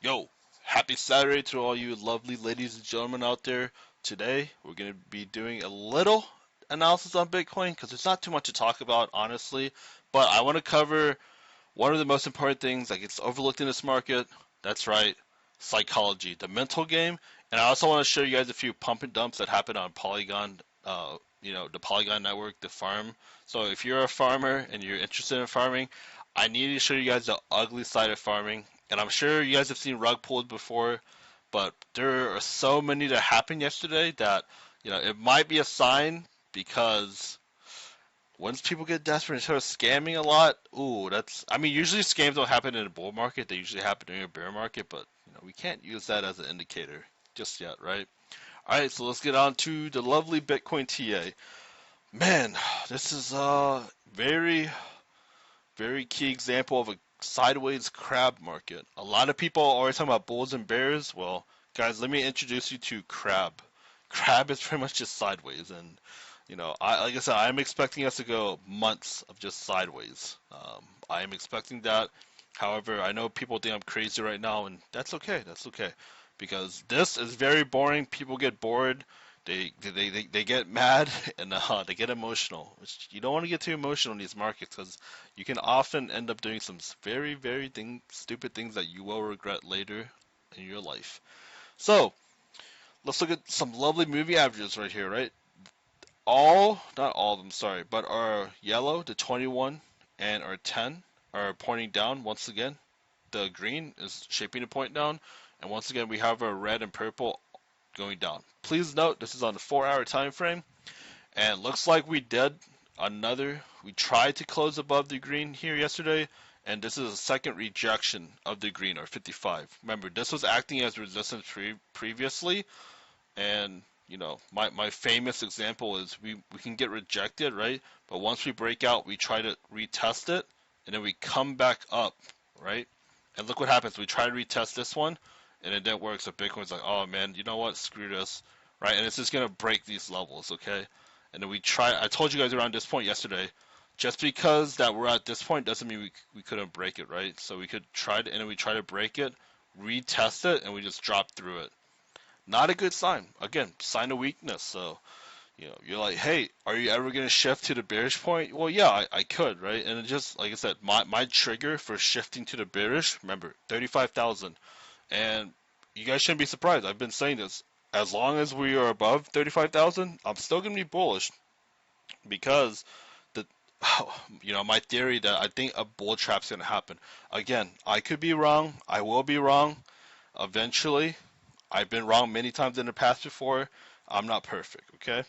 Yo, happy Saturday to all you lovely ladies and gentlemen out there. Today, we're going to be doing a little analysis on Bitcoin because there's not too much to talk about, honestly. But I want to cover one of the most important things that gets overlooked in this market. That's right, psychology, the mental game. And I also want to show you guys a few pump and dumps that happen on Polygon, the Polygon network, the farm. So if you're a farmer and you're interested in farming, I need to show you guys the ugly side of farming. And I'm sure you guys have seen rug pulls before, but there are so many that happened yesterday that it might be a sign because once people get desperate and start scamming a lot, ooh, I mean, usually scams don't happen in a bull market. They usually happen during a bear market, but we can't use that as an indicator just yet, right? All right, so let's get on to the lovely Bitcoin TA. Man, this is a very, very key example of a sideways crab market. A lot of people are always talking about bulls and bears. Well, guys, let me introduce you to crab. Crab is pretty much just sideways, and like I said, I'm expecting us to go months of just sideways. I am expecting that. However, I know people think I'm crazy right now, and that's okay. That's okay, because this is very boring. People get bored. They get mad and they get emotional. Which you don't want to get too emotional in these markets because you can often end up doing some very stupid things that you will regret later in your life. So let's look at some lovely movie averages right here, right? Not all of them, sorry, but our yellow, the 21, and our 10 are pointing down once again. The green is shaping to point down, and once again we have our red and purple going down. Please note this is on a 4-hour time frame, and it looks like we tried to close above the green here yesterday, and this is a second rejection of the green, or 55. Remember, this was acting as resistance previously, and my famous example is we can get rejected, right? But once we break out, we try to retest it, and then we come back up, right? And look what happens. We try to retest this one, and it didn't work. So Bitcoin's like, oh man, you know what? Screw this, right? And it's just gonna break these levels, okay? And then we try. I told you guys around this point yesterday. Just because that we're at this point doesn't mean we couldn't break it, right? So we could try to, and then we try to break it, retest it, and we just drop through it. Not a good sign. Again, sign of weakness. So, you're like, hey, are you ever going to shift to the bearish point? Well, yeah, I could, right? And it just, like I said, my trigger for shifting to the bearish, remember, 35,000. And you guys shouldn't be surprised. I've been saying this. As long as we are above 35,000, I'm still going to be bullish because the, my theory that I think a bull trap's going to happen. Again, I could be wrong. I will be wrong eventually. I've been wrong many times in the past before. I'm not perfect, okay?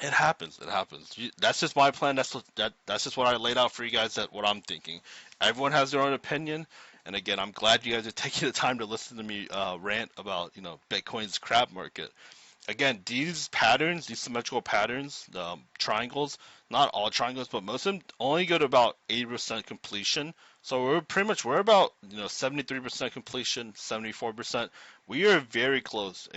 It happens. It happens. That's just my plan. That's just what I laid out for you guys. That what I'm thinking. Everyone has their own opinion, and again, I'm glad you guys are taking the time to listen to me rant about Bitcoin's crab market. Again, these patterns, these symmetrical patterns, the triangles, not all triangles, but most of them only go to about 80% completion. So we're about 73% completion, 74%. We are very close.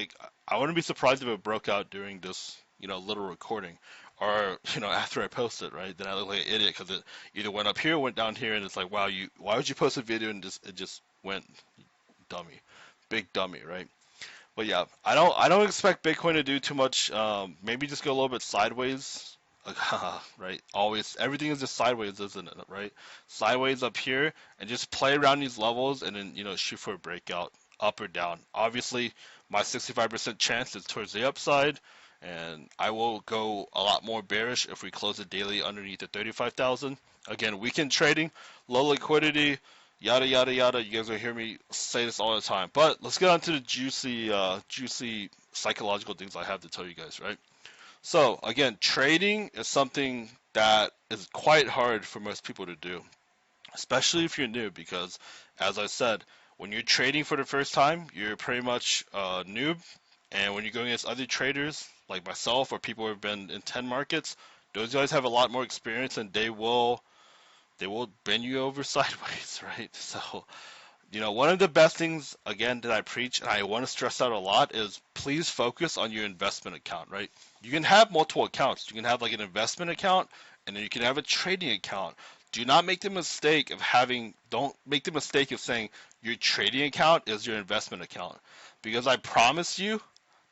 I wouldn't be surprised if it broke out during this little recording, or after I post it, right? Then I look like an idiot because it either went up here, or went down here, and it's like, wow, why would you post a video and it just went dummy, big dummy, right? But yeah, I don't expect Bitcoin to do too much. Maybe just go a little bit sideways. Right? Always everything is just sideways, isn't it? Right? Sideways up here, and just play around these levels, and then shoot for a breakout up or down. Obviously, my 65% chance is towards the upside, and I will go a lot more bearish if we close the daily underneath the 35,000. Again, weekend trading, low liquidity, yada yada yada. You guys will hear me say this all the time. But let's get on to the juicy psychological things I have to tell you guys, right? So again, trading is something that is quite hard for most people to do, especially if you're new, because as I said, when you're trading for the first time, you're pretty much a noob, and when you're going against other traders like myself or people who have been in 10 markets, those guys have a lot more experience, and they will bend you over sideways, right? So, one of the best things, again, that I preach, and I want to stress out a lot, is please focus on your investment account, right? You can have multiple accounts. You can have like an investment account, and then you can have a trading account. do not make the mistake of don't make the mistake of saying your trading account is your investment account, because I promise you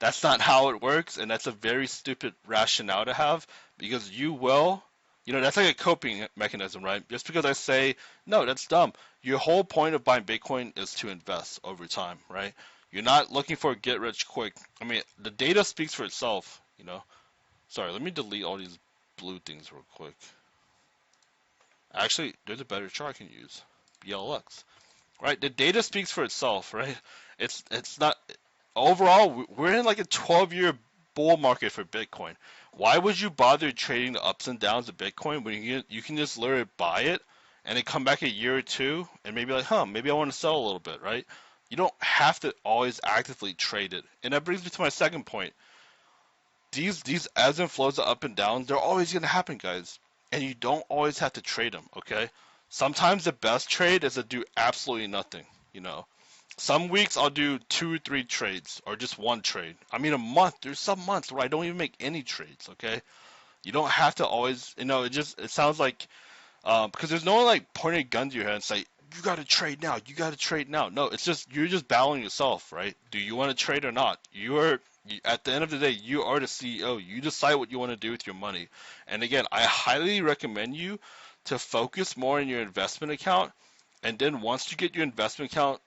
that's not how it works, and that's a very stupid rationale to have, because that's like a coping mechanism, right? Just because I say no, that's dumb. Your whole point of buying Bitcoin is to invest over time, right? You're not looking for a get rich quick. I mean, the data speaks for itself, Sorry, let me delete all these blue things real quick. Actually, there's a better chart I can use. BLX. Right? The data speaks for itself, right? It's not overall we're in like a 12-year bull market for Bitcoin. Why would you bother trading the ups and downs of Bitcoin when you can just literally buy it and then come back a year or two and maybe like, maybe I want to sell a little bit, right? You don't have to always actively trade it. And that brings me to my second point. These ebbs and flows of up and downs, they're always going to happen, guys. And you don't always have to trade them, okay? Sometimes the best trade is to do absolutely nothing, Some weeks I'll do 2 or 3 trades or just one trade. I mean, a month, there's some months where I don't even make any trades, okay? You don't have to always, it sounds like, because there's no one like pointing a gun to your head and say, you got to trade now, you got to trade now. No, it's just, you're just battling yourself, right? Do you want to trade or not? At the end of the day, you are the CEO. You decide what you want to do with your money. And again, I highly recommend you to focus more on your investment account. And then once you get your investment account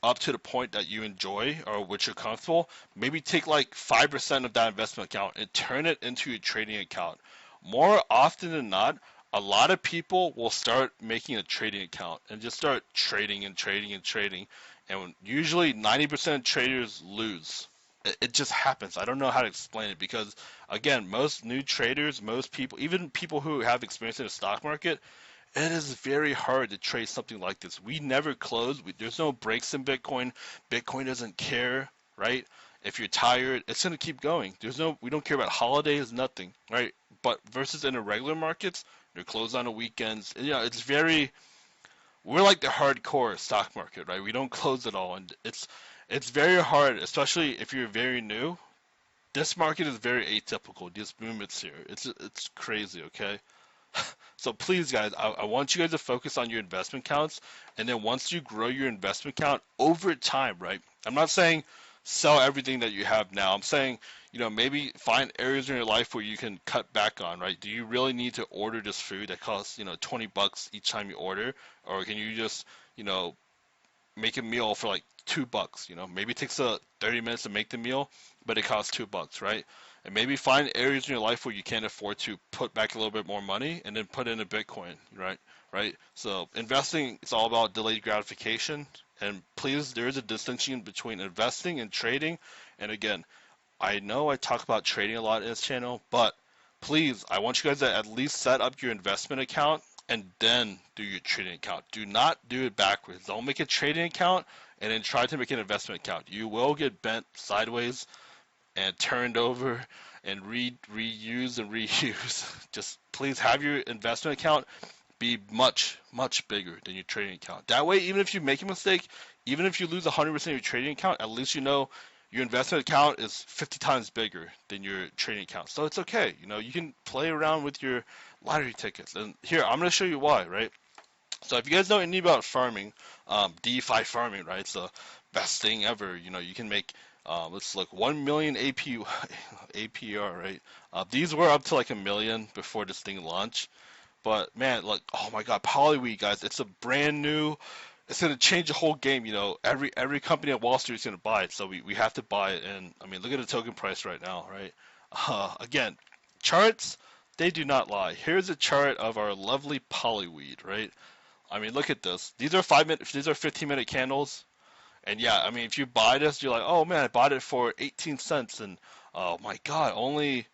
up to the point that you enjoy or which you're comfortable, maybe take like 5% of that investment account and turn it into a trading account. More often than not, a lot of people will start making a trading account and just start trading and trading and trading. And usually 90% of traders lose. It just happens. I don't know how to explain it, because again, most new traders, most people, even people who have experience in the stock market, it is very hard to trade something like this. We never close. There's no breaks in Bitcoin. Bitcoin doesn't care, right? If you're tired, it's gonna keep going. We don't care about holidays, nothing, right? But versus in the regular markets, they're closed on the weekends. We're like the hardcore stock market, right? We don't close at all, and it's very hard, especially if you're very new. This market is very atypical. These movements here, it's crazy, okay? So please, guys, I want you guys to focus on your investment accounts, and then once you grow your investment account over time, right? I'm not saying sell everything that you have now. I'm saying, maybe find areas in your life where you can cut back on, right? Do you really need to order this food that costs, $20 each time you order, or can you just, make a meal for like $2? Maybe it takes 30 minutes to make the meal, but it costs $2, right? And maybe find areas in your life where you can't afford to put back a little bit more money and then put in a Bitcoin, right? Right. So investing is all about delayed gratification. And please, there is a distinction between investing and trading. And again, I know I talk about trading a lot in this channel, but please, I want you guys to at least set up your investment account and then do your trading account. Do not do it backwards. Don't make a trading account and then try to make an investment account. You will get bent sideways and turned over and reuse and reuse. Just please have your investment account be much, much bigger than your trading account. That way, even if you make a mistake, even if you lose 100% of your trading account, at least you know your investment account is 50 times bigger than your trading account. So it's okay. You can play around with your lottery tickets. And here, I'm going to show you why, right? So if you guys know anything about farming, DeFi farming, right? It's the best thing ever. You can make, let's look, 1 million APR, right? These were up to like 1 million before this thing launched. But man, like, oh my God, Polyweed, guys, it's a brand new. It's gonna change the whole game. Every company at Wall Street is gonna buy it, so we have to buy it. And I mean, look at the token price right now, right? Again, charts, they do not lie. Here's a chart of our lovely Polyweed, right? I mean, look at this. These are 5 minute. These are 15-minute candles. And yeah, I mean, if you buy this, you're like, oh man, I bought it for 18 cents, and oh my God, only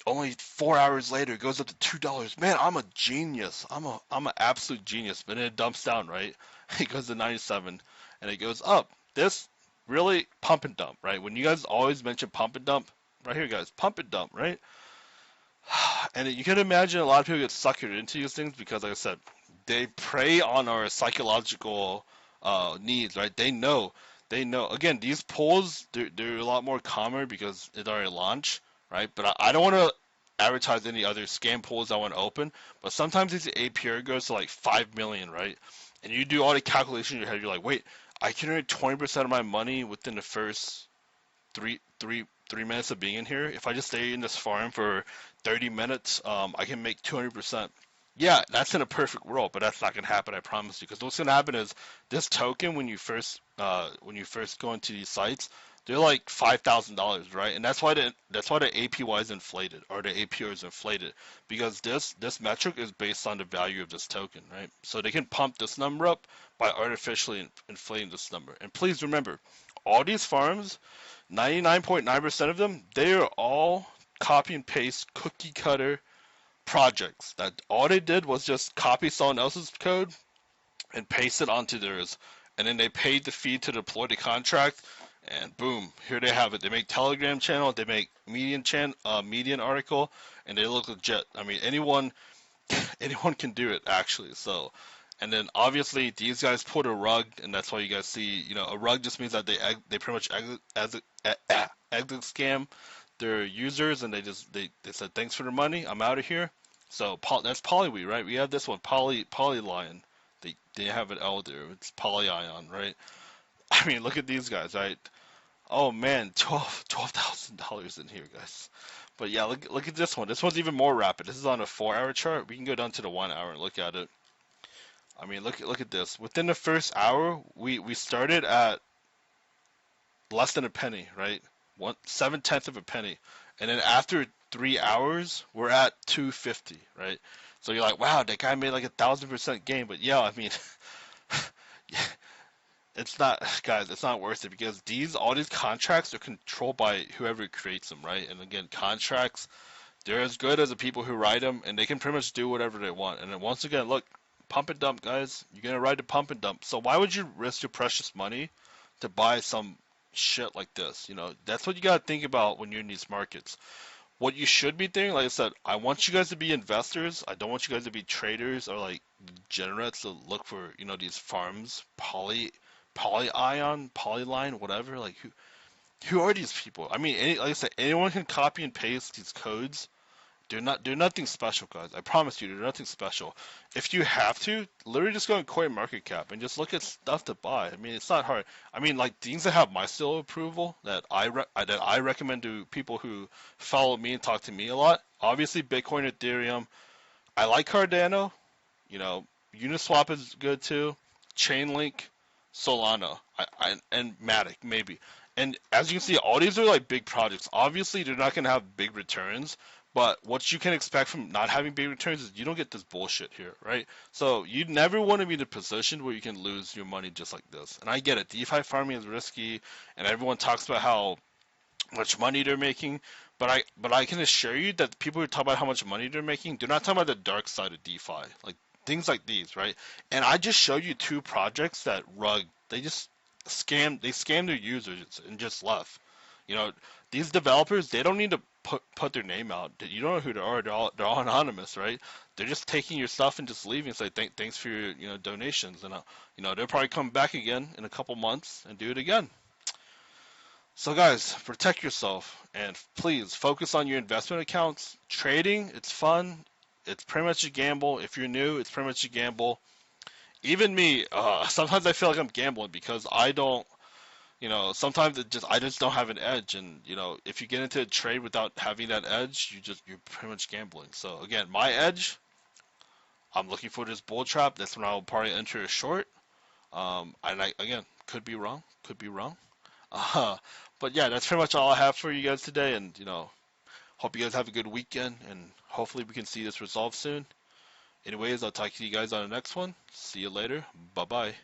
4 hours later it goes up to $2. Man, I'm a genius. I'm an absolute genius. But then it dumps down, right? It goes to 97 and it goes up. This really pump and dump, right? When you guys always mention pump and dump, right here, guys, pump and dump, right? And you can imagine a lot of people get suckered into these things because, like I said, they prey on our psychological needs, right? They know. Again, these polls, they're a lot more calmer because it's already launched, right? But I don't want to advertise any other scam pools I want to open, but sometimes these APR goes to like 5 million, right? And you do all the calculation in your head, you're like, wait, I can earn 20% of my money within the first three minutes of being in here. If I just stay in this farm for 30 minutes, I can make 200%. Yeah, that's in a perfect world, but that's not gonna happen. I promise you. Because what's gonna happen is this token when you first go into these sites, they're like $5,000, right? And that's why the APY is inflated or the APR is inflated because this metric is based on the value of this token, right? So they can pump this number up by artificially inflating this number. And please remember, all these farms 99.9% of them, they are all copy and paste cookie cutter projects. That all they did was just copy someone else's code and paste it onto theirs. And then they paid the fee to deploy the contract, and boom, here they have it. They make Telegram channel, they make Median article, and they look legit. I mean, anyone can do it actually. So, and then obviously these guys put a rug, and that's why you guys see, a rug just means that they pretty much exit scam their users, and they said thanks for the money, I'm out of here. So that's Polyweed, right? We have this one, Polylion. They have it out there. It's Polyion, right? I mean, look at these guys, right? Oh man, $12,000 in here, guys. But yeah, look at this one. This one's even more rapid. This is on a 4-hour chart. We can go down to the 1 hour and look at it. I mean, look at this. Within the first hour, we started at less than a penny, right? 7/10 of a penny, and then after 3 hours, we're at 250, right? So you're like, wow, that guy made like 1,000% gain. But yeah, I mean, it's not, guys, it's not worth it because all these contracts are controlled by whoever creates them, right? And again, contracts, they're as good as the people who write them, and they can pretty much do whatever they want. And then once again, look, pump and dump, guys. You're gonna ride the pump and dump. So why would you risk your precious money to buy some shit like this? That's what you gotta think about when you're in these markets. What you should be thinking, like I said, I want you guys to be investors. I don't want you guys to be traders or like degenerates to look for, these farms, Polyion, Polyline, whatever. Like who are these people? I mean, like I said, anyone can copy and paste these codes. Do nothing special, guys. I promise you, do nothing special. If you have to, literally just go on CoinMarketCap and just look at stuff to buy. I mean, it's not hard. I mean, like things that have my seal of approval that I recommend to people who follow me and talk to me a lot. Obviously, Bitcoin, Ethereum. I like Cardano. Uniswap is good too. Chainlink, Solana, and Matic maybe. And as you can see, all these are like big projects. Obviously, they're not going to have big returns, but what you can expect from not having big returns is you don't get this bullshit here, right? So you never want to be in a position where you can lose your money just like this. And I get it. DeFi farming is risky, and everyone talks about how much money they're making. But I can assure you that the people who talk about how much money they're making, they're not talking about the dark side of DeFi, like things like these, right? And I just showed you two projects that rug. They scammed their users and just left. You know, these developers, they don't need to put their name out. You don't know who they are. They're all anonymous, right? They're just taking your stuff and just leaving and say thanks for your donations, and they'll probably come back again in a couple months and do it again. So guys, protect yourself and please focus on your investment accounts. Trading, it's fun. It's pretty much a gamble. If you're new, it's pretty much a gamble. Even me, sometimes I feel like I'm gambling because I don't, sometimes I just don't have an edge. And if you get into a trade without having that edge, you're pretty much gambling. So again, my edge, I'm looking for this bull trap. That's when I'll probably enter a short. And again, could be wrong, could be wrong. Uh, but yeah, that's pretty much all I have for you guys today. And hope you guys have a good weekend, and hopefully we can see this resolved soon. Anyways, I'll talk to you guys on the next one. See you later. Bye bye.